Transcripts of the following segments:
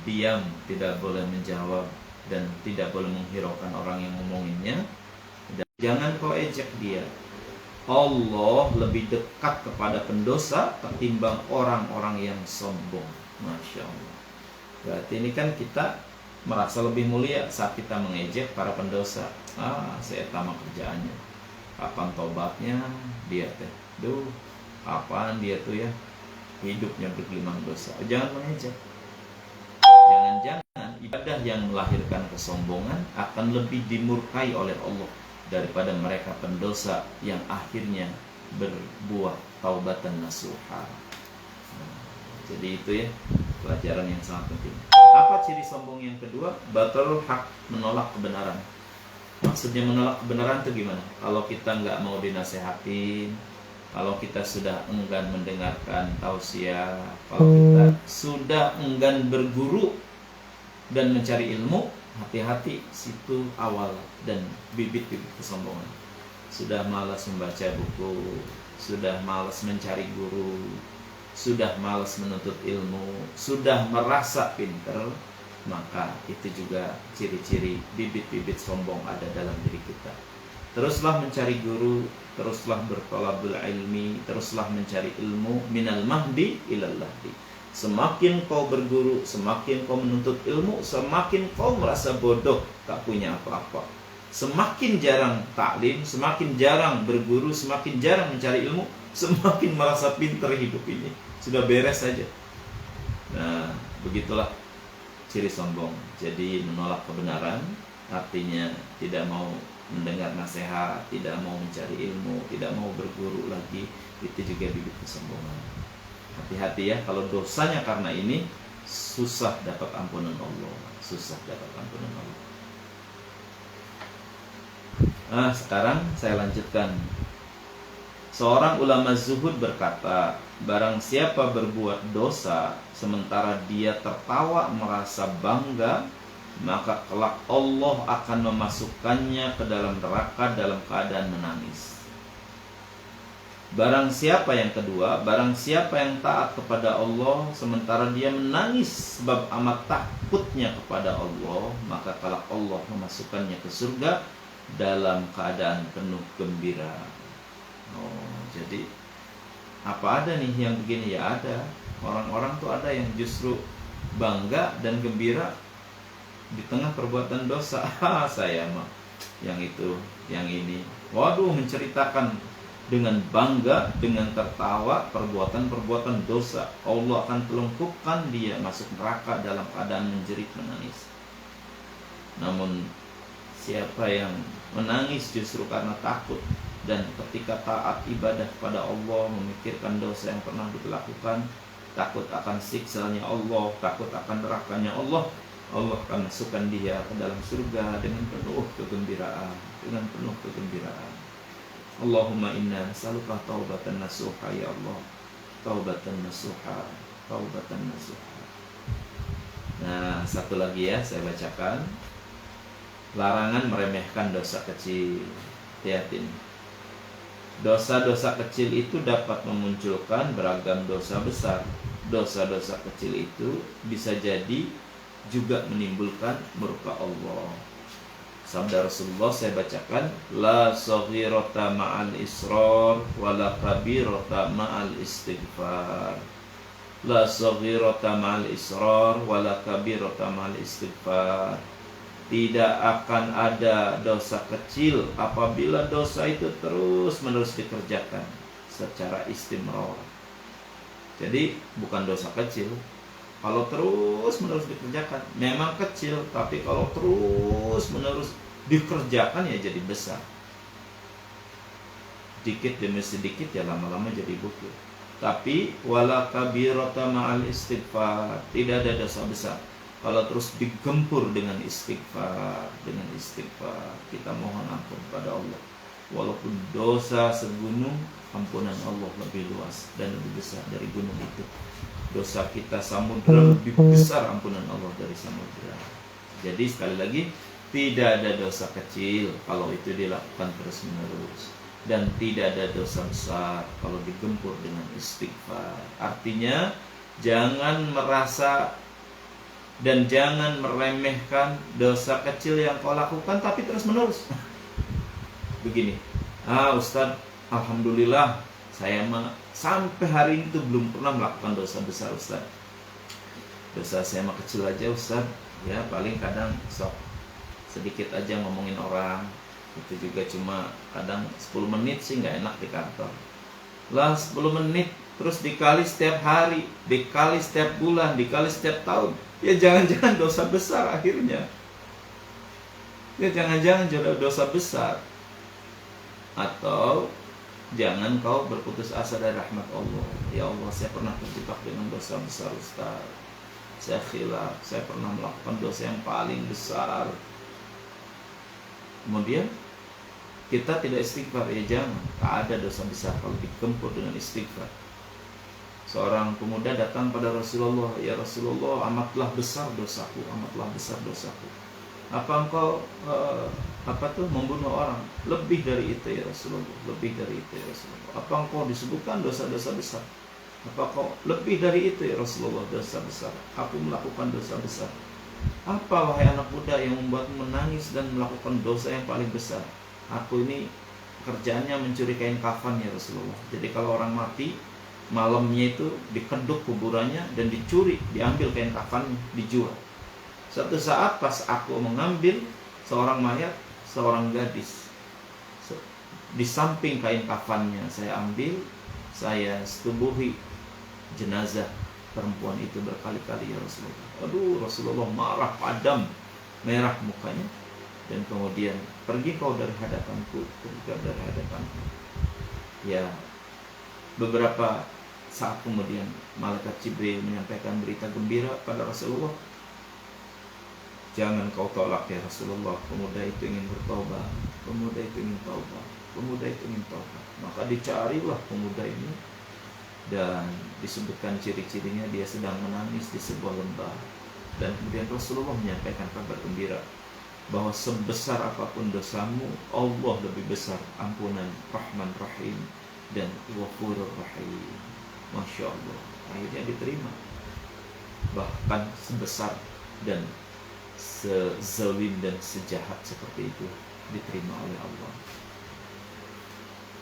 diam, tidak boleh menjawab, dan tidak boleh menghiraukan orang yang ngomonginnya. Dan jangan kau ejek dia. Allah lebih dekat kepada pendosa ketimbang orang-orang yang sombong. Masya Allah. Berarti ini kan kita merasa lebih mulia saat kita mengejek para pendosa. Saya tamat kerjaannya. Kapan tobatnya dia teh? Duh, apaan dia tuh ya? Hidupnya bergelimang dosa. Jangan mengejek. Jangan-jangan ibadah yang melahirkan kesombongan akan lebih dimurkai oleh Allah daripada mereka pendosa yang akhirnya berbuah taubatan nasuha. Jadi itu ya pelajaran yang sangat penting. Apa ciri sombong yang kedua? Batalul haq, menolak kebenaran. Maksudnya menolak kebenaran itu gimana? Kalau kita nggak mau dinasehatin, kalau kita sudah enggan mendengarkan tausiah, kalau kita sudah enggan berguru dan mencari ilmu, hati-hati, situ awal dan bibit-bibit kesombongan. Sudah malas membaca buku, sudah malas mencari guru, sudah malas menuntut ilmu, sudah merasa pinter, maka itu juga ciri-ciri bibit-bibit sombong ada dalam diri kita. Teruslah mencari guru, teruslah berthalabul ilmi, teruslah mencari ilmu minal mahdi ilal lahdi. Semakin kau berguru, semakin kau menuntut ilmu, semakin kau merasa bodoh, tak punya apa-apa. Semakin jarang taklim, semakin jarang berguru, semakin jarang mencari ilmu, semakin merasa pintar hidup ini. Sudah beres saja. Nah, begitulah ciri sombong. Jadi menolak kebenaran, artinya tidak mau mendengar nasihat, tidak mau mencari ilmu, tidak mau berguru lagi. Itu juga bibit kesombongan. Hati-hati ya, kalau dosanya karena ini, susah dapat ampunan Allah. Susah dapat ampunan Allah. Nah, sekarang saya lanjutkan. Seorang ulama zuhud berkata, barang siapa berbuat dosa sementara dia tertawa merasa bangga, maka kelak Allah akan memasukkannya ke dalam neraka dalam keadaan menangis. Barang siapa yang kedua, barang siapa yang taat kepada Allah sementara dia menangis sebab amat takutnya kepada Allah, maka kelak Allah memasukkannya ke surga dalam keadaan penuh gembira. Jadi apa ada nih yang begini? Ya ada. Orang-orang tuh ada yang justru bangga dan gembira di tengah perbuatan dosa. Saya mah yang itu, yang ini. Waduh, menceritakan dengan bangga, dengan tertawa perbuatan-perbuatan dosa. Allah akan telungkupkan dia masuk neraka dalam keadaan menjerit menangis. Namun siapa yang menangis justru karena takut, dan ketika taat ibadah kepada Allah, memikirkan dosa yang pernah dilakukan, takut akan siksanya Allah, takut akan nerakanya Allah, Allah akan masukkan dia ke dalam surga dengan penuh kegembiraan, dengan penuh kegembiraan. Allahumma inna nas'aluka taubatan nasuha ya Allah. Taubatan nasuha, taubatan nasuha. Nah, satu lagi ya saya bacakan. Larangan meremehkan dosa kecil. Hati-hati. Dosa-dosa kecil itu dapat memunculkan beragam dosa besar. Dosa-dosa kecil itu bisa jadi juga menimbulkan murka Allah. Sabda Rasulullah saya bacakan, la saghirata ma'al israr wala kabirata ma'al istighfar. La saghirata ma'al israr wala kabirata ma'al istighfar. Tidak akan ada dosa kecil apabila dosa itu terus-menerus dikerjakan secara istimrar. Jadi bukan dosa kecil kalau terus-menerus dikerjakan. Memang kecil, tapi kalau terus-menerus dikerjakan ya jadi besar. Dikit demi sedikit ya lama-lama jadi bukit. Tapi wala kabirata ma'al istighfar. Tidak ada dosa besar kalau terus digempur dengan istighfar, kita mohon ampun pada Allah. Walaupun dosa segunung, ampunan Allah lebih luas dan lebih besar dari gunung itu. Dosa kita samudra, lebih besar ampunan Allah dari samudra. Jadi sekali lagi, tidak ada dosa kecil kalau itu dilakukan terus-menerus, dan tidak ada dosa besar kalau digempur dengan istighfar. Artinya jangan merasa Dan jangan meremehkan dosa kecil yang kau lakukan tapi terus menerus. Begini, Ustadz, alhamdulillah saya sampai hari ini tuh belum pernah melakukan dosa besar Ustadz. Dosa saya mah kecil aja Ustadz, ya paling kadang sok sedikit aja ngomongin orang, itu juga cuma kadang 10 menit sih nggak enak di kantor. Lah 10 menit terus dikali setiap hari, dikali setiap bulan, dikali setiap tahun, ya jangan-jangan dosa besar akhirnya. Ya jangan-jangan dosa besar. Atau jangan kau berputus asa dari rahmat Allah. Ya Allah, saya pernah terjebak dengan dosa besar Ustaz. Saya khilaf, saya pernah melakukan dosa yang paling besar. Kemudian kita tidak istighfar, ya jangan. Tak ada dosa besar kalau dikempur dengan istighfar. Seorang pemuda datang pada Rasulullah, ya Rasulullah, amatlah besar dosaku, amatlah besar dosaku. Apa engkau membunuh orang? Lebih dari itu ya Rasulullah, lebih dari itu ya Rasulullah. Apa engkau disebutkan dosa-dosa besar? Apa kau lebih dari itu ya Rasulullah, dosa besar? Aku melakukan dosa besar. Apa wahai anak muda yang membuatmu menangis dan melakukan dosa yang paling besar? Aku ini kerjaannya mencuri kain kafan ya Rasulullah. Jadi kalau orang mati, malamnya itu dikeduk kuburannya dan dicuri, diambil kain kafannya, dijual. Suatu saat pas aku mengambil seorang mayat, seorang gadis, di samping kain kafannya saya ambil, saya setubuhi jenazah perempuan itu berkali-kali ya Rasulullah. Aduh, Rasulullah marah padam, merah mukanya, dan kemudian pergi kau dari hadapanku, pergi kau dari hadapanku. Ya, beberapa saat kemudian malaikat Jibril menyampaikan berita gembira pada Rasulullah. Jangan kau tolak ya Rasulullah, pemuda itu ingin bertobat, pemuda itu ingin taubat, pemuda itu ingin taubat. Maka dicarilah pemuda ini dan disebutkan ciri-cirinya, dia sedang menangis di sebuah lembah. Dan kemudian Rasulullah menyampaikan kabar gembira bahwa sebesar apapun dosamu, Allah lebih besar ampunan, Rahman Rahim dan Ghafurur Rahim. Masya Allah, akhirnya diterima. Bahkan sebesar dan sezalim dan sejahat seperti itu diterima oleh Allah.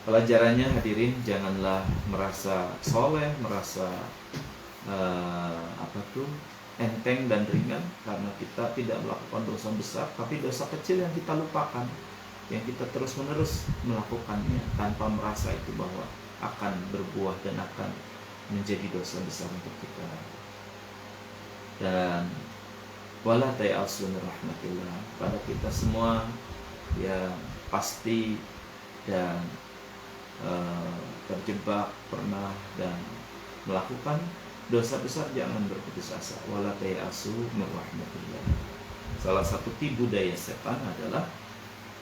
Pelajarannya hadirin, janganlah merasa soleh, merasa enteng dan ringan karena kita tidak melakukan dosa besar, tapi dosa kecil yang kita lupakan, yang kita terus menerus melakukannya tanpa merasa itu bahwa akan berbuah dan akan menjadi dosa besar untuk kita. Dan wala ta'asun rahmatillah, pada kita semua yang pasti dan terjebak pernah dan melakukan dosa besar, jangan berputus asa. Wala ta'asu min rahmatillah. Salah satu tipu daya setan adalah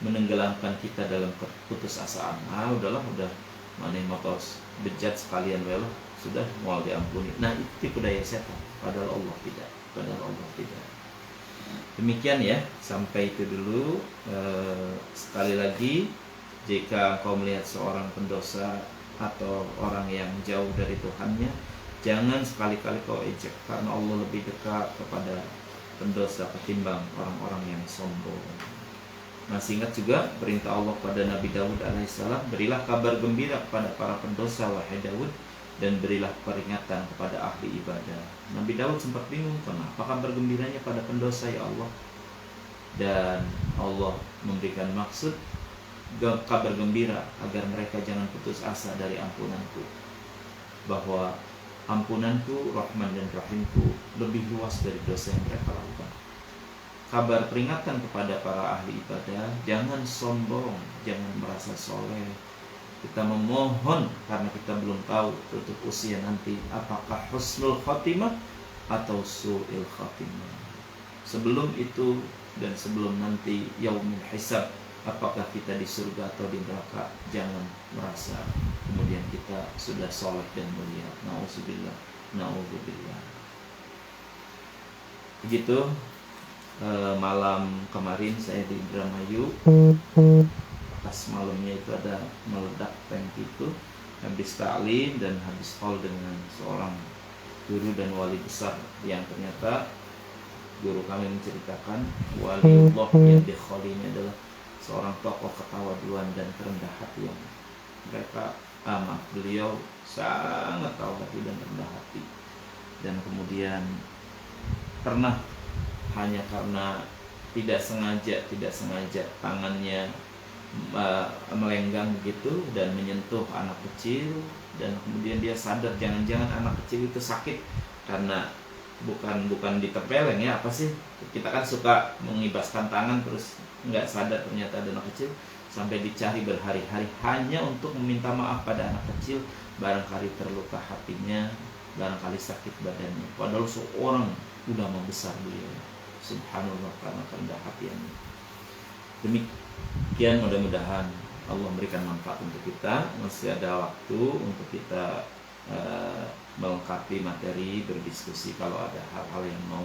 menenggelamkan kita dalam keputusasaan. Udah mana motos bejat sekalian weloh, sudah mau diampuni. Nah, itu tipu daya setan. Padahal Allah tidak. Demikian ya, sampai itu dulu. Sekali lagi, jika kau melihat seorang pendosa atau orang yang jauh dari Tuhannya, jangan sekali-kali kau ejek, karena Allah lebih dekat kepada pendosa ketimbang orang-orang yang sombong. Masih ingat juga perintah Allah pada Nabi Daud alaihissalam, berilah kabar gembira kepada para pendosa wahai Daud, dan berilah peringatan kepada ahli ibadah. Nabi Daud sempat bingung, kenapa kabar gembiranya pada pendosa ya Allah? Dan Allah memberikan maksud kabar gembira agar mereka jangan putus asa dari ampunanku, bahwa ampunanku, Rahman dan Rahimku lebih luas dari dosa yang mereka lakukan. Kabar peringatan kepada para ahli ibadah, jangan sombong, jangan merasa soleh. Kita memohon karena kita belum tahu tutup usia nanti apakah husnul khatimah atau su'il khatimah. Sebelum itu dan sebelum nanti yaumul hisab, apakah kita di surga atau di neraka, jangan merasa kemudian kita sudah soleh dan mulia. Na'udzubillah. Begitu malam kemarin saya di Indramayu. Pas malamnya itu ada meledak tank itu, habis ta'lim dan habis call dengan seorang guru dan wali besar yang ternyata Guru kami menceritakan waliullah yang dikholi ini adalah seorang tokoh ketawaduan dan kerendah hati yang mereka amat. Beliau sangat tawadu dan rendah hati, dan kemudian pernah hanya karena tidak sengaja tangannya melenggang begitu dan menyentuh anak kecil, dan kemudian dia sadar jangan-jangan anak kecil itu sakit karena bukan ditempeleng ya, apa sih, kita kan suka mengibaskan tangan terus nggak sadar ternyata ada anak kecil, sampai dicari berhari-hari hanya untuk meminta maaf pada anak kecil, barangkali terluka hatinya, barangkali sakit badannya, padahal seorang ulama besar beliau, subhanallah, karena kerendah hatiannya. Demikian, mudah-mudahan Allah memberikan manfaat untuk kita. Masih ada waktu untuk kita melengkapi materi, berdiskusi. Kalau ada hal-hal yang mau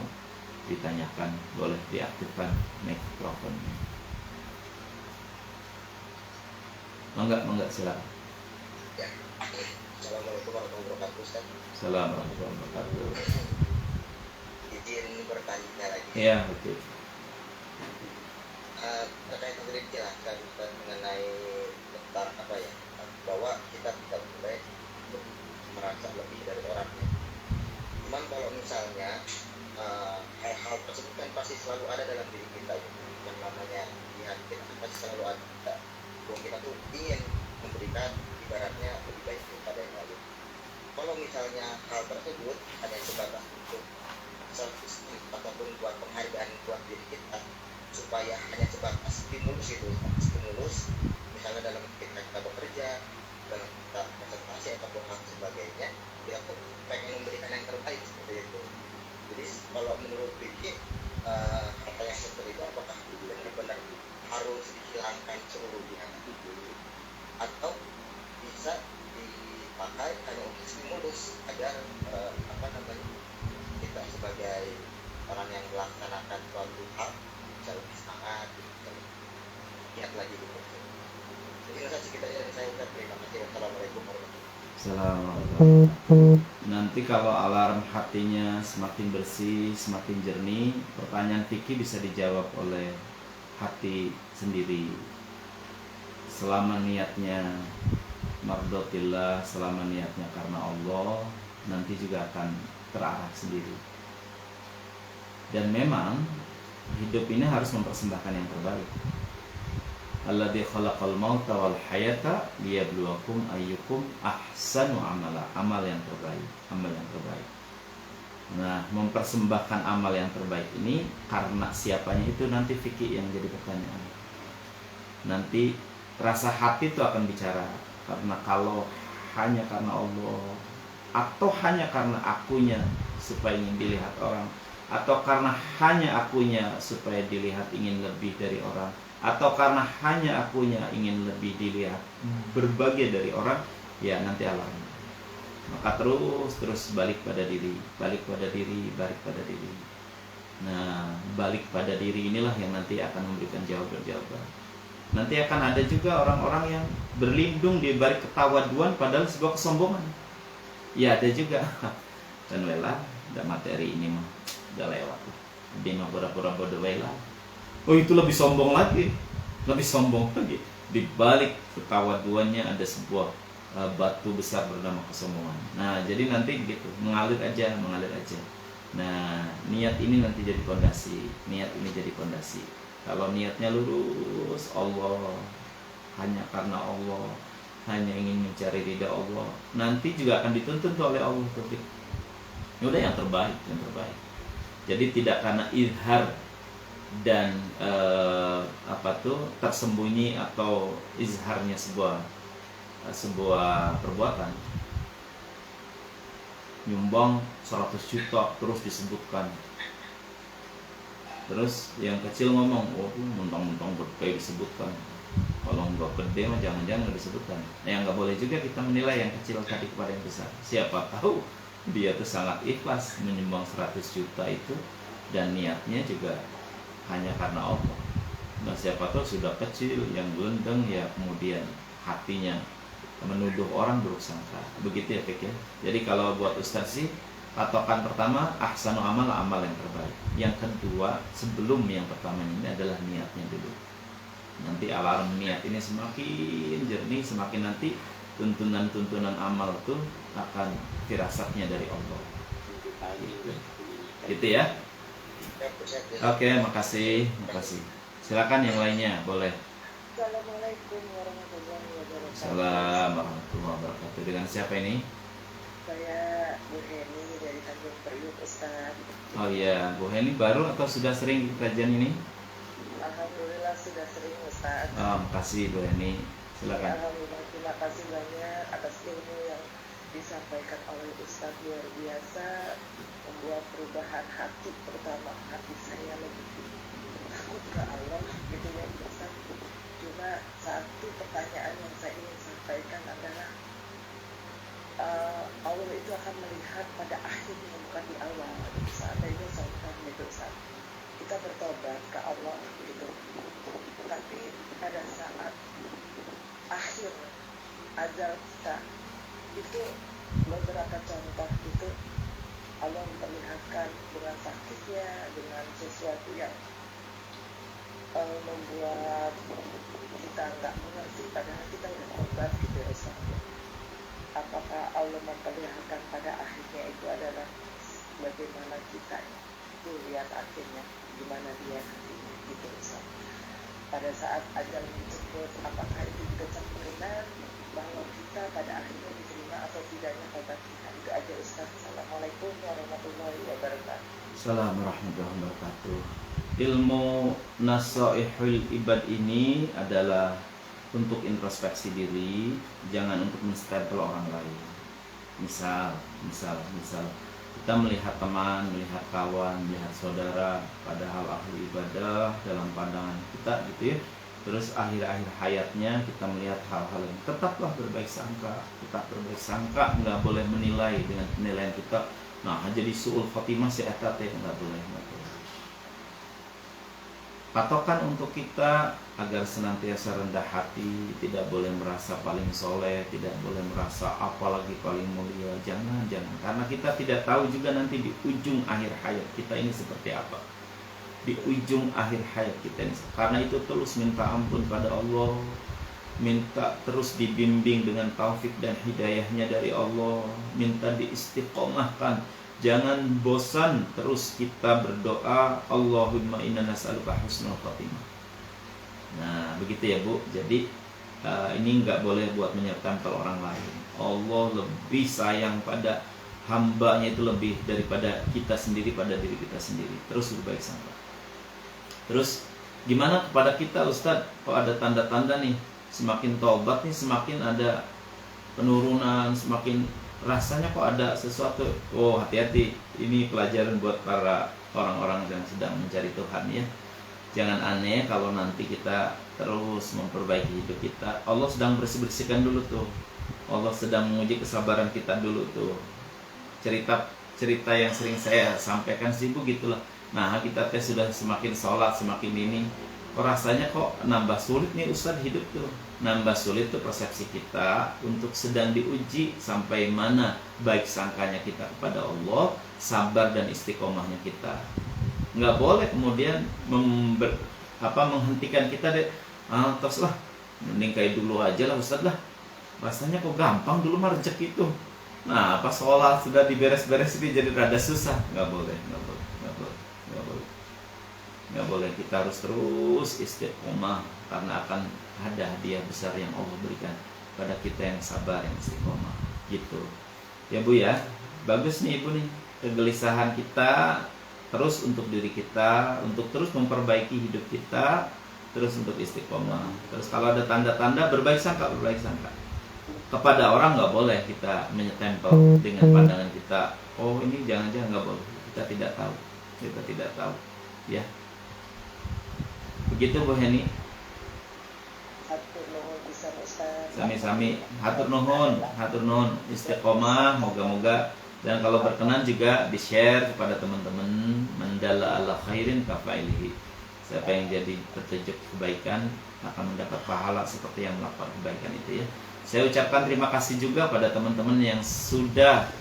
ditanyakan, boleh diaktifkan mikrofonnya. Mangga silakan. Ya. Assalamualaikum warahmatullahi wabarakatuh. Assalamualaikum warahmatullahi wabarakatuh. Izin bertanya lagi. Iya, betul. Terkait yang tadi dijelaskan mengenai tentang apa ya, bahwa kita tidak boleh merasa lebih dari orangnya. Cuman kalau misalnya hal-hal tersebut kan pasti selalu ada dalam diri kita, yang namanya di hati kita kan pasti selalu ada. Kita tuh ingin memberikan ibaratnya lebih baik daripada yang lalu. Kalau misalnya hal tersebut hanya sebatas untuk self-esteem ataupun buat penghargaan buat diri kita, supaya hanya sebatas stimulus itu, stimulus misalnya dalam kita bekerja, dalam kita presentasi ataupun hal sebagainya, dia tuh pengen memberikan yang terbaik seperti itu. Jadi kalau menurut Vicky, apa yang seperti itu apakah benar-benar harus dihilangkan seluruhnya atau bisa dipakai hanya untuk stimulus agar kita sebagai orang yang melaksanakan suatu hal bisa lebih semangat, bisa lebih giat lagi gitu. Jadi rasa sekitar dari saya ucap terima kasih. Wassalamualaikum warahmatullahi wabarakatuh. Assalamualaikum. Nanti kalau alarm hatinya semakin bersih, semakin jernih, pertanyaan Vicky bisa dijawab oleh hati sendiri. Selama niatnya mardotillah, selama niatnya karena Allah, nanti juga akan terarah sendiri. Dan memang hidup ini harus mempersembahkan yang terbaik. Alladzi khalaqal mauta wal hayata liyabluwakum ayyukum ahsanu amala. Amal yang terbaik. Nah, mempersembahkan amal yang terbaik ini karena siapanya itu nanti fikih yang jadi pertanyaan. Nanti rasa hati itu akan bicara. Karena kalau hanya karena Allah, atau hanya karena akunya supaya ingin dilihat orang, atau karena hanya akunya supaya dilihat ingin lebih dari orang, atau karena hanya akunya ingin lebih dilihat berbagai dari orang, ya nanti alarm. Maka terus balik pada diri. Nah, balik pada diri inilah yang nanti akan memberikan jawaban. Nanti akan ada juga orang-orang yang berlindung di balik ketawaduan padahal sebuah kesombongan. Ya ada juga. Dan lelah, udah materi ini mah udah lewat. Dia mah pura-pura bodoh lah. Oh itu lebih sombong lagi. Di balik ketawaduannya ada sebuah batu besar bernama kesombongan. Nah, jadi nanti gitu, mengalir aja. Nah, niat ini nanti jadi pondasi. Kalau niatnya lurus, Allah, hanya karena Allah, hanya ingin mencari ridha Allah, nanti juga akan dituntut oleh Allah. Udah yang terbaik. Jadi tidak karena izhar dan tersembunyi atau izharnya sebuah perbuatan. Nyumbang 100 juta terus disebutkan. Terus yang kecil ngomong, mentang-mentang gede disebutkan. Kalau nggak gede mah jangan-jangan nggak disebutkan. Nah, yang nggak boleh juga kita menilai yang kecil tadi kepada yang besar. Siapa tahu dia tuh sangat ikhlas menyumbang 100 juta itu dan niatnya juga hanya karena Allah. Nah, siapa tahu sudah kecil yang gelendeng ya kemudian hatinya menuduh orang buruk sangka. Begitu ya Fik ya. Jadi kalau buat Ustaz sih Patokan pertama, ahsanu amal, amal yang terbaik. Yang kedua, sebelum yang pertama ini adalah niatnya dulu. Nanti alarm niat ini semakin jernih, semakin nanti tuntunan-tuntunan amal itu akan firasatnya dari Allah. Gitu ya. Oke, makasih. Silakan yang lainnya, boleh. Assalamualaikum warahmatullahi wabarakatuh. Assalamualaikum warahmatullahi wabarakatuh. Dengan siapa ini? Saya Bu Heni dari Tanjung Priuk, Ustaz. Oh iya, Bu Heni baru atau sudah sering di kajian ini? Alhamdulillah sudah sering, Ustaz. Oh, makasih Bu Heni. Silakan. Alhamdulillah, terima kasih banyak atas ilmu yang disampaikan oleh Ustaz, luar biasa, membuat perubahan hati, terutama hati saya lebih takut ke Allah gitu ya Ustaz. Cuma satu pertanyaan yang saya ingin sampaikan adalah Allah itu akan melihat pada akhirnya, bukan di awal. Seandainya contoh gitu Ustaz, kita bertobat ke Allah gitu, tapi pada saat akhir ajal kita itu beberapa contoh itu Allah memperlihatkan dengan sakitnya, dengan sesuatu yang membuat kita nggak mengerti, padahal kita udah tobat gitu ya Ustaz. Apakah Allah memperlihatkan pada akhirnya itu adalah bagaimana kita itu lihat akhirnya gimana dia nantinya gitu Ustaz. Pada saat ajal dijemput, apakah itu juga cerminan bahwa kita pada akhirnya diterima atau tidaknya tobat kita? Itu aja Ustaz. Assalamualaikum warahmatullahi wabarakatuh. Assalamualaikum warahmatullahi wabarakatuh. Ilmu nasaihul ibad ini adalah untuk introspeksi diri, jangan untuk menstempel orang lain. Misal kita melihat teman, melihat kawan, melihat saudara, padahal ahli ibadah dalam pandangan kita gitu ya. Terus akhir-akhir hayatnya kita melihat hal-hal yang tetap berbaik sangka, nggak boleh menilai dengan penilaian kita. Nah, jadi su'ul khotimah si etat ya, nggak boleh. Patokan untuk kita agar senantiasa rendah hati, tidak boleh merasa paling soleh, tidak boleh merasa apalagi paling mulia, jangan. Karena kita tidak tahu juga nanti di ujung akhir hayat kita ini seperti apa. Di ujung akhir hayat kita ini. Karena itu terus minta ampun pada Allah, minta terus dibimbing dengan taufik dan hidayahnya dari Allah, minta diistiqomahkan. Jangan bosan, terus kita berdoa, Allahumma inna nas'aluka husnul khotimah. Nah, begitu ya Bu. Jadi ini nggak boleh buat menyertampel orang lain. Allah lebih sayang pada hambanya itu lebih daripada kita sendiri pada diri kita sendiri. Terus berbaik sangka. Terus gimana kepada kita Ustadz? Kok ada tanda-tanda nih, semakin taubat nih semakin ada penurunan, semakin rasanya kok ada sesuatu. Oh, hati-hati, ini pelajaran buat para orang-orang yang sedang mencari Tuhan ya. Jangan aneh kalau nanti kita terus memperbaiki hidup kita. Allah sedang bersih-bersihkan dulu tuh. Allah sedang menguji kesabaran kita dulu tuh. Cerita yang sering saya sampaikan sih Bu gitulah. Nah, kita sudah semakin sholat, semakin ini, kok rasanya kok nambah sulit nih Ustaz hidup tuh. Nambah sulit tuh persepsi kita untuk sedang diuji sampai mana baik sangkanya kita kepada Allah, sabar dan istiqomahnya kita. Nggak boleh kemudian menghentikan kita deh. Terus lah, mending kayak dulu aja lah Ustaz lah. Rasanya kok gampang dulu mah rezeki itu. Nah, pas sholat sudah diberes-beres ini jadi rada susah. Nggak boleh. Kita harus terus istiqomah karena akan ada hadiah besar yang Allah berikan pada kita yang sabar, yang istiqomah gitu ya Bu ya. Bagus nih Ibu nih, kegelisahan kita terus untuk diri kita, untuk terus memperbaiki hidup kita, terus untuk istiqomah. Terus kalau ada tanda-tanda berbaik sangka kepada orang, nggak boleh kita menyetempel dengan pandangan kita. Oh ini jangan-jangan, nggak boleh. Kita tidak tahu ya. Begitu Bu Heni. Sami-sami hatur nuhun istiqomah, moga-moga. Dan kalau berkenan juga di-share kepada teman-teman. Mandalla ala khairin kafailihi. Siapa yang jadi petunjuk kebaikan akan mendapat pahala seperti yang melakukan kebaikan itu ya. Saya ucapkan terima kasih juga pada teman-teman yang sudah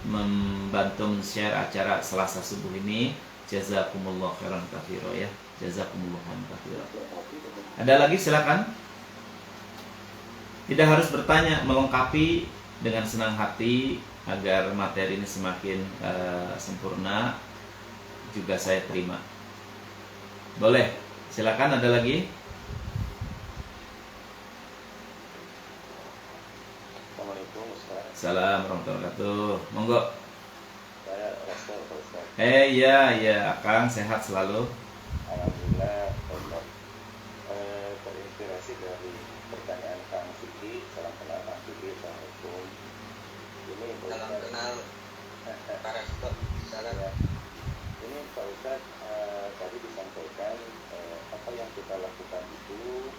membantu men-share acara Selasa subuh ini. Jazakumullah khairan katsira ya. Jazakumullah khairan katsira. Ada lagi silakan. Tidak harus bertanya, melengkapi dengan senang hati agar materi ini semakin sempurna juga saya terima. Boleh, silakan ada lagi. Assalamualaikum Ustaz. Assalamualaikum warahmatullahi wabarakatuh. Monggo. Saya Rasul Ustaz. Iya, Akang sehat selalu. Alhamdulillah Allah terinspirasi dari pertanyaan Kang Siti. Salam kenal Kang Siti. Assalamualaikum. Ini Pak Salam Ustaz. kenal para stop. Salam. Ya. Ini Pak Ustaz tadi disampaikan apa yang kita lakukan itu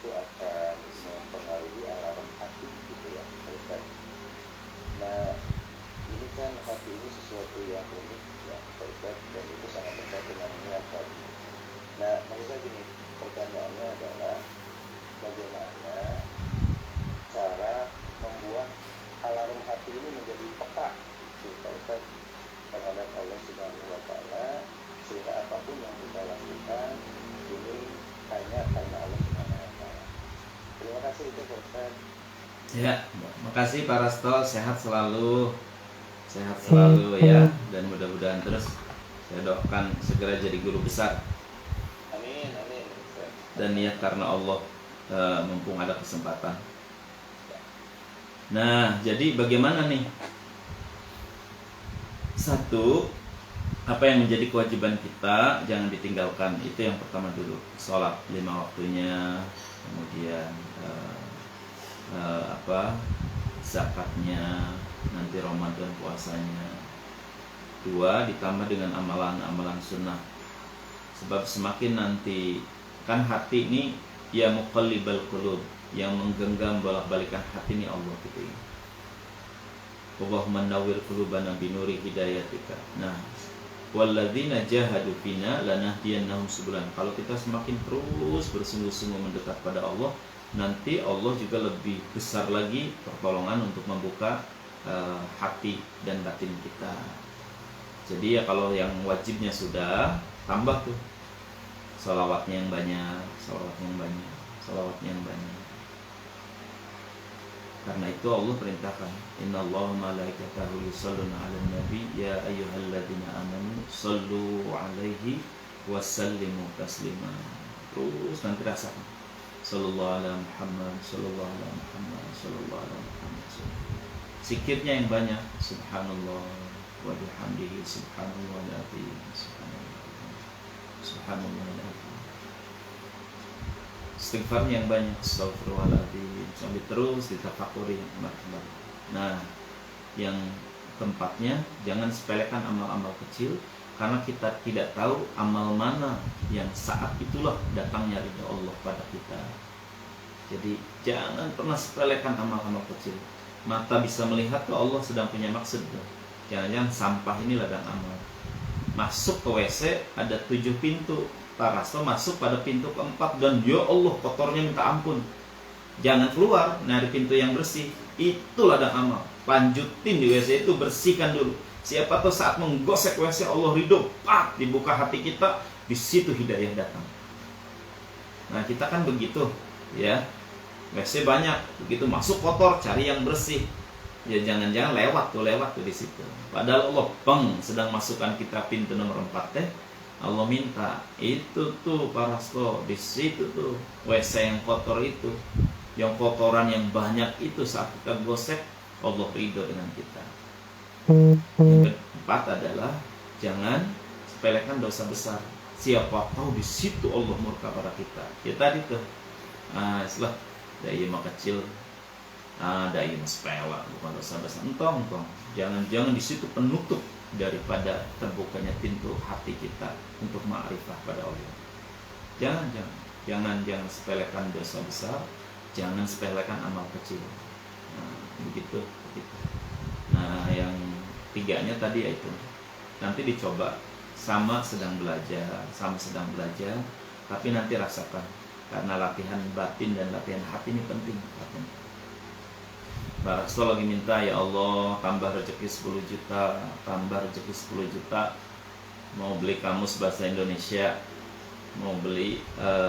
akan mempengaruhi alarm hati gitu ya Pak Ustaz. Nah ini kan hati ini sesuatu yang unik ya Pak Ustaz, dan itu sangat dekat dengan niat hati. Nah maksud saya gini, pertanyaannya adalah bagaimana cara membuat alarm hati ini menjadi peka gitu Pak Ustaz terhadap Allah Subhanahu wa Ta'ala, sehingga apapun yang kita lakukan ini hanya karena Allah Subhanahu wa Ta'ala. Terima kasih itu Pak Ustaz. Ya, makasih Pak Rasto, sehat selalu ya, dan mudah-mudahan terus saya doakan segera jadi guru besar Amin, amin Ustaz. dan niat karena Allah mumpung ada kesempatan. Nah, jadi bagaimana nih? Satu, apa yang menjadi kewajiban kita jangan ditinggalkan. Itu yang pertama dulu. Sholat 5 waktunya, kemudian zakatnya, nanti Ramadan puasanya. 2, ditambah dengan amalan-amalan sunnah. Sebab semakin nanti, kan hati ini ya muqallibal qulub, yang menggenggam bolak-balikan hati ini Allah gitu ya. Allahumma nawwir qulubana binuri hidayatika. Nah, walladzina jahadu fina lanahdiyannahum subulan. Kalau kita semakin terus bersungguh-sungguh mendekat pada Allah, nanti Allah juga lebih besar lagi pertolongan untuk membuka hati dan batin kita. Jadi ya kalau yang wajibnya sudah, tambah tuh sholawatnya yang banyak. Karena itu Allah perintahkan, innallaha malaikatahu yusholluna 'alan nabi ya ayyuhalladzina amanu shollu 'alaihi wa sallimu taslima. Terus nanti rasakan. Sallallahu ala Muhammad, sallallahu ala Muhammad, sallallahu ala Muhammad. Zikirnya yang banyak. Subhanallah wa bihamdihi, subhanallahil azim, subhanallahil azim. Istighfarnya yang banyak, astagfirullahaladzim, sambil terus ditafakuri. Nah, yang keempatnya, jangan sepelekan amal-amal kecil, karena kita tidak tahu amal mana yang saat itulah datangnya ridha Allah pada kita. Jadi jangan pernah sepelekan amal-amal kecil. Mata bisa melihat tuh Allah sedang punya maksud tuh. Jangan-jangan sampah ini ladang amal. Masuk ke WC ada 7 pintu. Pak Rasto masuk pada pintu keempat dan ya Allah kotornya minta ampun. Jangan keluar, dari pintu yang bersih. Itulah ladang amal. Lanjutin di WC itu, bersihkan dulu. Siapa tahu saat menggosek WC Allah ridho, pak, dibuka hati kita, di situ hidayah datang. Nah kita kan begitu, ya. WC banyak, begitu masuk kotor, cari yang bersih. Ya jangan-jangan lewat tuh di situ. Padahal Allah sedang masukkan kita pintu nomor 4 teh. Allah minta itu tuh Pak Rasto, di situ tuh WC yang kotor itu, yang kotoran yang banyak itu saat kita gosek Allah ridho dengan kita. Yang keempat adalah jangan sepelekan dosa besar. Siapa tahu di situ Allah murka pada kita. Ya tadi tuh, setelah daya mah kecil, daya mah sepele, bukan dosa besar. Entong. Jangan di situ penutup daripada terbukanya pintu hati kita untuk ma'rifah pada Allah. Jangan sepelekan dosa besar, jangan sepelekan amal kecil. Nah, begitu. Nah, yang 3-nya tadi yaitu nanti dicoba sama sedang belajar, tapi nanti rasakan karena latihan batin dan latihan hati ini penting. Pak Rasto lagi minta, ya Allah tambah rezeki 10 juta, tambah rezeki 10 juta, mau beli kamus bahasa Indonesia, mau beli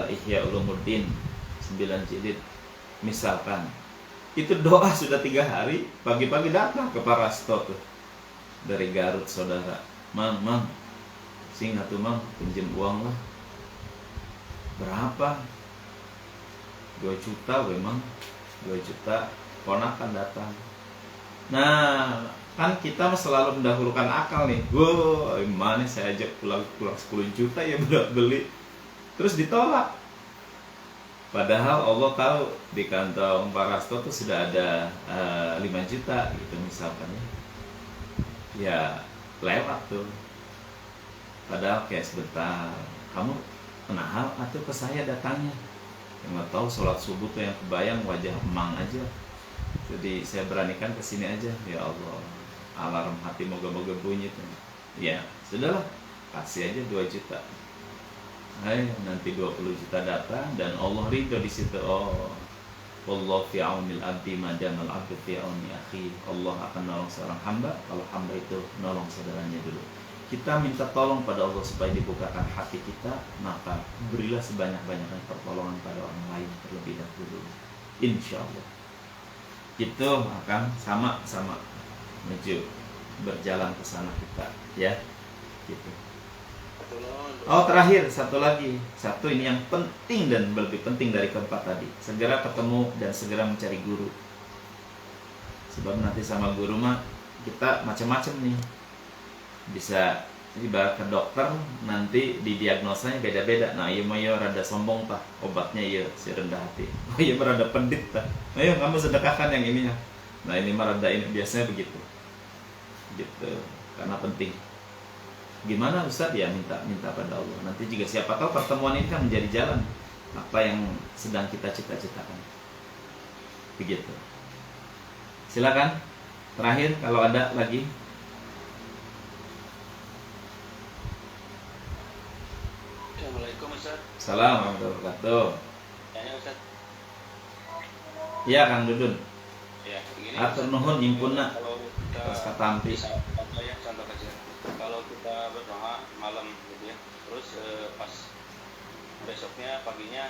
Ihya Ulumuddin 9 jilid misalkan. Itu doa sudah 3 hari, pagi-pagi datang ke Pak Rasto tuh dari Garut, saudara. Mang, sing atuh mang, pinjem uang lah. Berapa? 2 juta we mang, 2 juta. Ponakan datang. Nah, kan kita selalu mendahulukan akal nih. Wow, mana saya ajak pulang 10 juta ya buat beli. Terus ditolak. Padahal Allah tahu di kantong Pak Rasto tuh sudah ada 5 juta gitu misalkan ya. Ya lewat tuh. Padahal kayak sebentar. Kamu kenal atau ke saya datangnya? Yang nggak tahu sholat subuh tuh yang kebayang wajah emang aja. Jadi saya beranikan ke sini aja. Ya Allah, alarm hati moga-moga bunyi tuh. Ya sudahlah, kasih aja 2 juta. Nanti 20 juta datang dan Allah ridho di situ. Oh, wallahu fi aunil abdi madamal abdu fi auni akhi. Allah akan nolong seorang hamba kalau hamba itu nolong saudaranya dulu. Kita minta tolong pada Allah supaya dibukakan hati kita, maka berilah sebanyak-banyaknya pertolongan pada orang lain terlebih dahulu. Insya Allah itu akan sama-sama menuju berjalan ke sana kita, ya. Gitu. Oh, terakhir satu lagi. Satu ini yang penting dan lebih penting dari keempat tadi. Segera ketemu dan segera mencari guru. Sebab nanti sama guru mah kita macam-macam nih. Bisa ibarat ke dokter nanti didiagnosanya beda-beda. Nah, iya mah ya rada sombong tah, obatnya iya si rendah hati. Oh iya rada pendit tah. Ayo kamu sedekahkan yang ininya. Nah, ini mah rada ini biasanya begitu. Gitu. Karena penting. Gimana Ustaz? Ya minta pada Allah. Nanti juga siapa tahu pertemuan ini kan menjadi jalan apa yang sedang kita cita-citakan. Begitu. Silakan. Terakhir kalau ada lagi. Assalamualaikum Ustaz. Assalamualaikum warahmatullahi wabarakatuh. Ya Ustaz. Iya Kang Dudun. Ya, begini. Atur nuhun impuna. Kalau kita Terus katampi. contoh kecil. Kalau kita berdoa malam gitu ya, terus pas besoknya paginya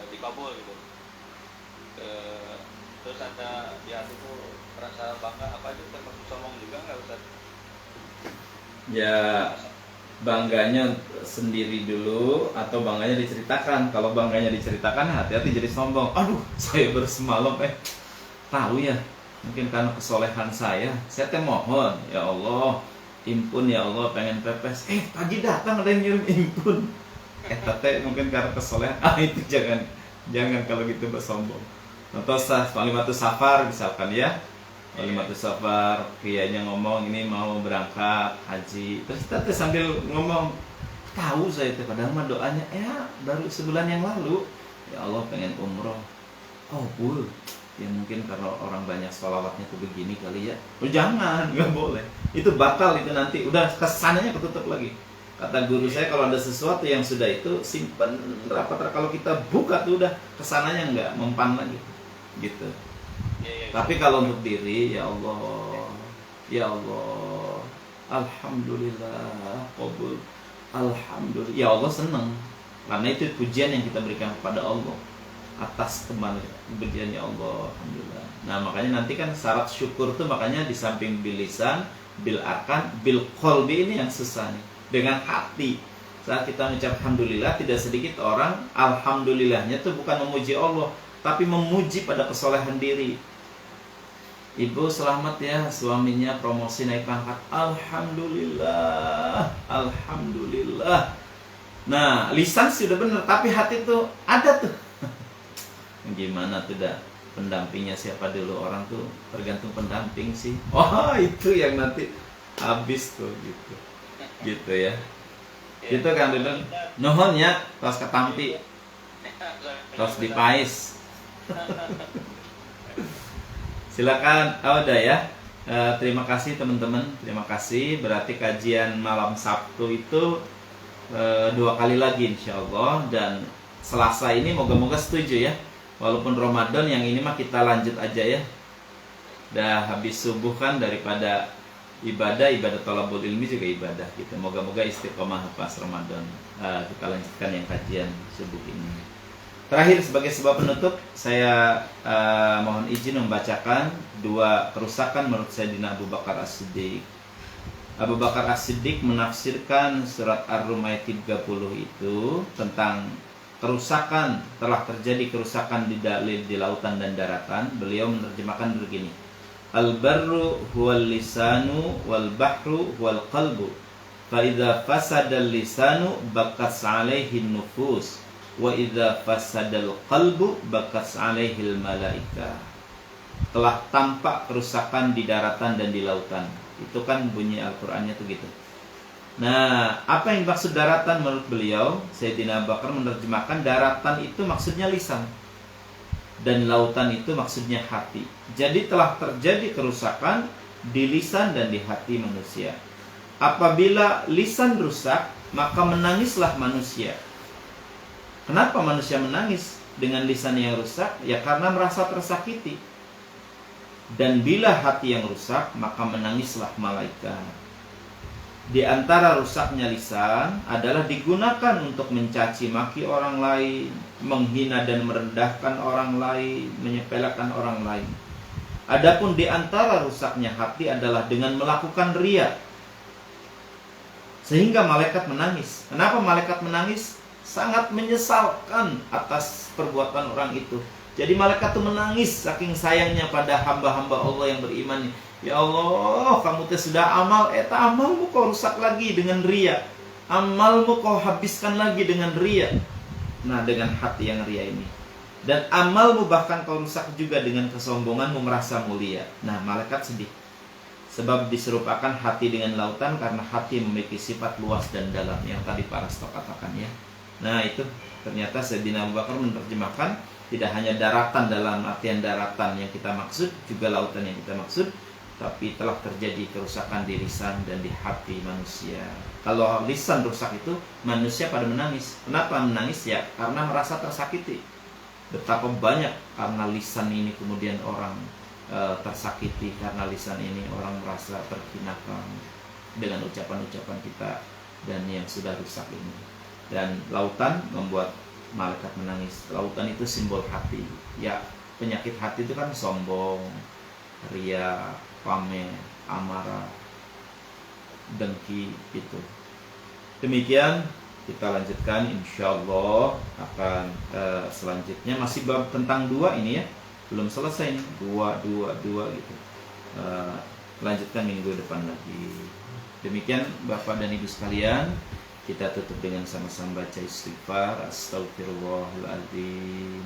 dikabul gitu. Terus ada di hati itu rasa bangga, apa itu termasuk sombong juga nggak Ustaz? Ya bangganya sendiri dulu atau bangganya diceritakan. Kalau bangganya diceritakan hati-hati jadi sombong. Aduh, saya bersemalam tahu ya, mungkin karena kesolehan saya teh mohon ya Allah impun ya Allah pengen pepes. Pagi datang ada yang ngirim impun. Tete mungkin karena kesolehan. Itu jangan kalau gitu bersombong. Contoh kalimatus safar misalkan ya. Kalimatus safar, kiainya ngomong ini mau berangkat haji. Terus tete sambil ngomong, tahu saya itu padahal mah doanya ya baru sebulan yang lalu. Ya Allah pengen umroh. Oh, bul. Ya mungkin karena orang banyak sholawatnya tuh begini kali ya. Oh jangan, nggak boleh. Itu batal itu nanti. Udah kesananya ketutup lagi. Kata guru saya kalau ada sesuatu yang sudah itu simpen rapat. Kalau kita buka tuh udah kesananya nggak mempan lagi. Gitu. Tapi kalau untuk diri, ya Allah, alhamdulillah, qabul, alhamdulillah. Ya Allah senang. Karena itu pujian yang kita berikan kepada Allah atas kemudiannya Allah, alhamdulillah. Nah makanya nanti kan syarat syukur tuh makanya di samping bil lisan, bil arkan, bil qalbi ini yang susah nih. Dengan hati. Saat kita mengucap alhamdulillah, tidak sedikit orang alhamdulillahnya tuh bukan memuji Allah, tapi memuji pada kesolehan diri. Ibu selamat ya, suaminya promosi naik pangkat. Alhamdulillah, alhamdulillah. Nah, lisan sudah benar, tapi hati tuh ada tuh. Gimana tuh dah? Pendampingnya siapa dulu orang tuh tergantung pendamping sih. Oh, itu yang nanti habis tuh gitu. Gitu ya. Gitu kan dulu. Nuhun ya, tos ketampi. Tos dipais. Silakan, udah ya. Terima kasih teman-teman, terima kasih. Berarti kajian malam Sabtu itu 2 kali lagi insya Allah. Dan Selasa ini moga-moga setuju ya. Walaupun Ramadan yang ini mah kita lanjut aja ya. Dah habis subuh kan, daripada ibadah thalabul ilmi juga ibadah gitu. Moga-moga istiqomah pas Ramadan. Kita lanjutkan yang kajian subuh ini. Terakhir sebagai sebuah penutup, saya mohon izin membacakan 2 kerusakan menurut Sayyidina Abu Bakar As-Siddiq. Abu Bakar As-Siddiq menafsirkan surat Ar-Rum ayat 30 itu tentang kerusakan, telah terjadi kerusakan di lautan dan daratan. Beliau menerjemahkan begini: Al-barru huwal lisanu wal bahru huwal qalbu. Fa idza fasadal lisanu bakas 'alaihi nufus wa idza fasadal qalbu bakas 'alaihi malaika. Telah tampak kerusakan di daratan dan di lautan. Itu kan bunyi Al-Qur'annya tuh gitu. Nah, apa yang maksud daratan menurut beliau? Sayyidina Abu Bakar menerjemahkan daratan itu maksudnya lisan, dan lautan itu maksudnya hati. Jadi telah terjadi kerusakan di lisan dan di hati manusia. Apabila lisan rusak, maka menangislah manusia. Kenapa manusia menangis dengan lisan yang rusak? Ya karena merasa tersakiti. Dan bila hati yang rusak, maka menangislah malaikat. Di antara rusaknya lisan adalah digunakan untuk mencaci maki orang lain, menghina dan merendahkan orang lain, menyepelekan orang lain. Adapun di antara rusaknya hati adalah dengan melakukan riya, sehingga malaikat menangis. Kenapa malaikat menangis? Sangat menyesalkan atas perbuatan orang itu. Jadi malaikat itu menangis saking sayangnya pada hamba-hamba Allah yang beriman. Ya Allah, kamu sudah amal, amalmu kau rusak lagi dengan riya. Amalmu kau habiskan lagi dengan riya. Nah, dengan hati yang riya ini. Dan amalmu bahkan kau rusak juga dengan kesombonganmu merasa mulia. Nah, malaikat sedih. Sebab diserupakan hati dengan lautan karena hati memiliki sifat luas dan dalam yang tadi para stok katakan ya. Nah, itu ternyata Sayyidina Abu Bakar menerjemahkan tidak hanya daratan dalam artian daratan yang kita maksud, juga lautan yang kita maksud, tapi telah terjadi kerusakan di lisan dan di hati manusia. Kalau lisan rusak itu manusia pada menangis. Kenapa menangis? Ya karena merasa tersakiti. Betapa banyak karena lisan ini kemudian orang tersakiti, karena lisan ini orang merasa terhinakan dengan ucapan-ucapan kita dan yang sudah rusak ini. Dan lautan membuat malaikat menangis. Lautan itu simbol hati. Ya, penyakit hati itu kan sombong, riya, pamer, amarah, dengki itu. Demikian kita lanjutkan insyaallah akan selanjutnya masih bab tentang 2 ini ya. Belum selesai nih, 2 gitu. Lanjutkan minggu depan lagi. Demikian Bapak dan Ibu sekalian, kita tutup dengan sama-sama baca istighfar. Astaghfirullahaladzim,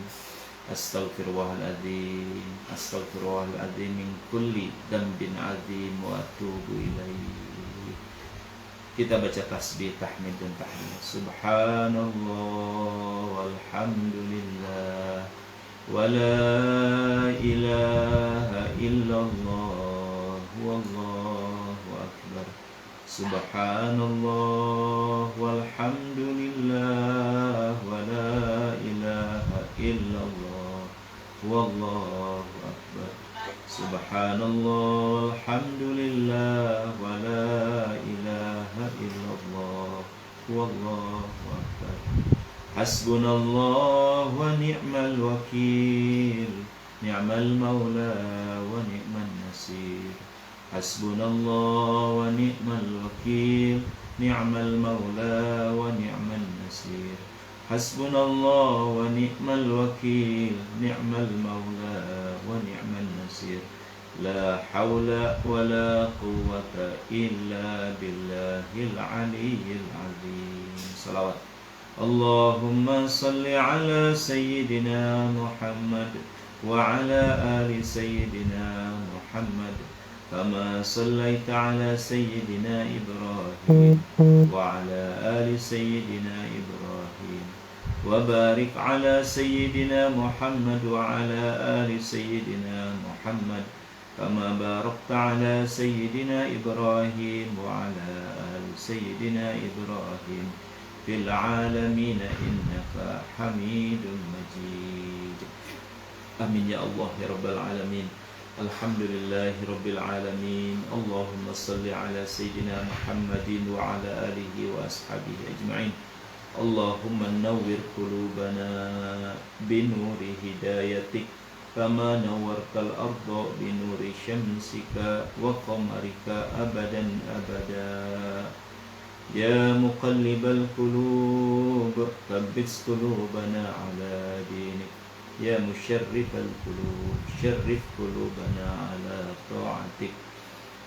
astaghfirullahaladzim, astaghfirullahaladzim min kulli dambin azim wa atubu ilaih. Kita baca tasbih, tahmid dan tahlil. Subhanallah walhamdulillah wa la ilaha illallah wallahu akbar. Subhanallah walhamdulillah wa la ilaha illallah wallahu akbar. Subhanallah alhamdulillah wa la ilaha illallah wallahu akbar. Hasbunallah wa ni'mal wakil, ni'mal maula wa ni'man nasir. Hasbunallah wa ni'mal wakil, ni'mal maula wa ni'man nasir. Hasbunallah wa ni'mal wakil, ni'mal maula wa ni'man nasir. La hawla wa la quwwata illa billahil aliyyil azim. Salawat. Allahumma salli ala sayyidina Muhammad wa ala ali sayyidina Muhammad kama sallaita ala sayyidina Ibrahim wa ala ali sayyidina Ibrahim wa barik ala sayyidina Muhammad wa ala ali sayyidina Muhammad kama barakta ala sayyidina Ibrahim wa ala ali sayyidina Ibrahim fil alamin innaka Hamidum Majid. Amin ya Allah ya rabbal alamin. Alhamdulillahi Rabbil Alamin. Allahumma salli ala Sayyidina Muhammadin wa ala alihi wa ashabihi ajma'in. Allahumma nawwir qulubana binuri hidayatik kama nawwartal arda binuri syamsika wa qamarika abadan abada. Ya muqallibal qulub thabbit qulubana ala dinik. Ya musyarrifal qulub syarrif qulubana ala ta'atik.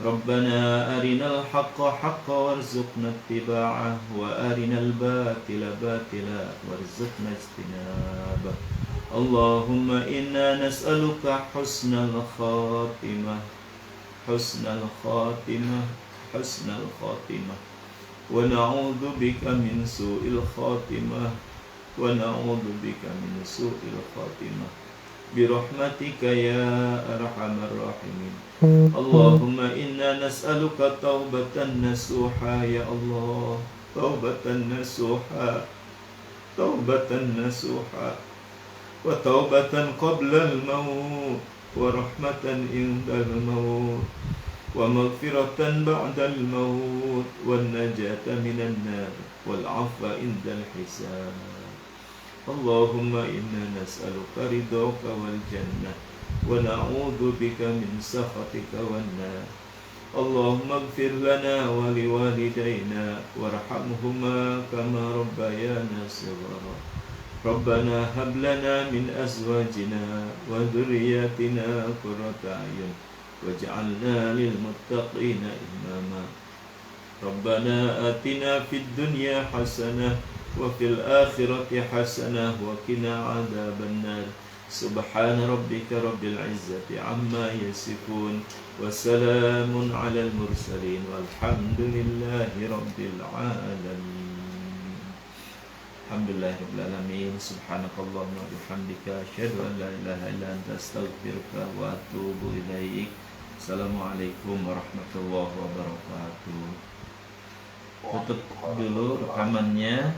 Rabbana arinal haqqa haqqa warzuqna ittiba'ah wa arinal batila batila warzuqna ijtinabah. Allahumma inna nas'aluka husnal khatimah husnal khatimah husnal khatimah wa na'udzu bika min su'il khatimah wa na'udzu bika min su'il khatimah birahmatika ya arhamar rahimin. Allahumma inna nas'aluka taubatan nasuha ya Allah, taubatan nasuha, taubatan nasuha, wa taubatan qabla al-maut, wa rahmatan inda al-maut, wa maghfiratan ba'da al-maut, wa najata minan nar, wal 'afwa inda al-hisab. Allahumma inna nas'aluka ridhaka wal jannah wa na'udzu bika min sakhatika wan nar. Allahumma ighfir lana wa liwalidayna warhamhuma kama rabbayana shighara. Rabbana hab lana min azwajina wa dhurriyyatina qurrata a'yun waj'alna lil muttaqina imama. Rabbana atina fid dunya hasanah wa fil akhirati hasanah wa qina adzaban nar. Subhana rabbika rabbil izzati amma yasifun wa salamun alal mursalin walhamdulillahi rabbil alamin. Alhamdulillahi rabbil alamin. Subhanakallahumma wa bihamdika asyhadu an la ilaha illa anta astaghfiruka wa atubu ilaik. Assalamualaikum warahmatullahi wabarakatuh. Tutup dulu rekamannya.